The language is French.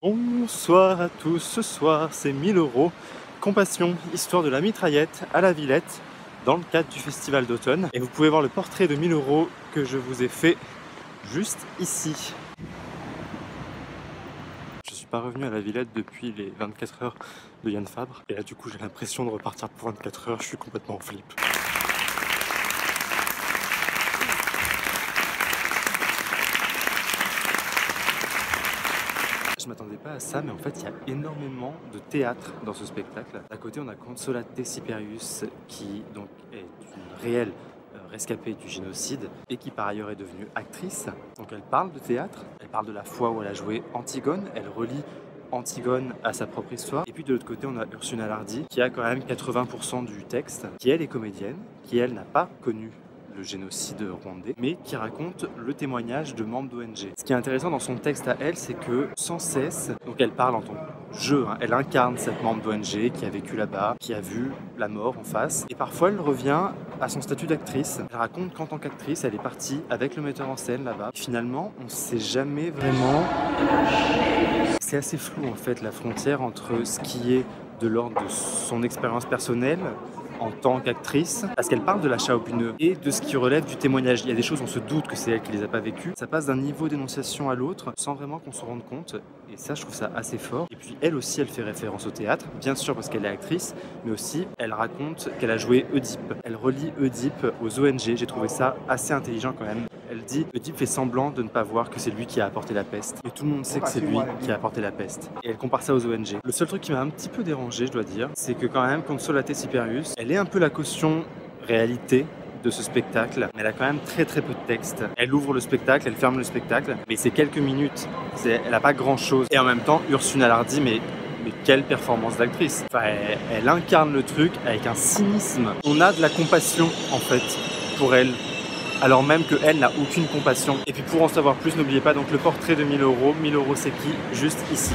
Bonsoir à tous, ce soir c'est 1000 euros. Compassion, histoire de la mitraillette à la Villette dans le cadre du festival d'automne. Et vous pouvez voir le portrait de 1000 euros que je vous ai fait juste ici. Je suis pas revenu à la Villette depuis les 24 heures de Yann Fabre. Et là du coup j'ai l'impression de repartir pour 24 heures, je suis complètement en flip. Je m'attendais pas à ça, mais en fait, il y a énormément de théâtre dans ce spectacle. À côté, on a Consolate Siperius, qui donc est une réelle rescapée du génocide et qui par ailleurs est devenue actrice. Donc elle parle de théâtre, elle parle de la fois où elle a joué Antigone, elle relie Antigone à sa propre histoire. Et puis de l'autre côté, on a Ursula Hardy, qui a quand même 80% du texte, qui elle est comédienne, qui elle n'a pas connu le génocide rwandais, mais qui raconte le témoignage de membres d'ONG. Ce qui est intéressant dans son texte à elle, c'est que sans cesse, donc elle parle en tant que jeu, elle incarne cette membre d'ONG qui a vécu là-bas, qui a vu la mort en face, et parfois elle revient à son statut d'actrice. Elle raconte qu'en tant qu'actrice, elle est partie avec le metteur en scène là-bas. Finalement, on ne sait jamais vraiment... C'est assez flou en fait la frontière entre ce qui est de l'ordre de son expérience personnelle en tant qu'actrice, parce qu'elle parle de l'achat au pneu et de ce qui relève du témoignage. Il y a des choses, on se doute que c'est elle qui les a pas vécues. Ça passe d'un niveau d'énonciation à l'autre sans vraiment qu'on se rende compte. Et ça, je trouve ça assez fort. Et puis elle aussi, elle fait référence au théâtre, bien sûr parce qu'elle est actrice, mais aussi elle raconte qu'elle a joué Oedipe. Elle relie Oedipe aux ONG. J'ai trouvé ça assez intelligent quand même. Elle dit Oedipe fait semblant de ne pas voir que c'est lui qui a apporté la peste. Et tout le monde sait que c'est lui qui a apporté la peste. Et elle compare ça aux ONG. Le seul truc qui m'a un petit peu dérangé, je dois dire, c'est que quand même, Consolate Siperius, elle est un peu la caution réalité de ce spectacle, mais elle a quand même très peu de texte. Elle ouvre le spectacle, elle ferme le spectacle, mais c'est quelques minutes. Elle n'a pas grand chose. Et en même temps, Ursula Hardy, mais quelle performance d'actrice. Enfin, elle incarne le truc avec un cynisme. On a de la compassion en fait pour elle, alors même qu'elle n'a aucune compassion. Et puis pour en savoir plus, n'oubliez pas donc le portrait de 1000 euros. 1000 euros c'est qui? Juste ici.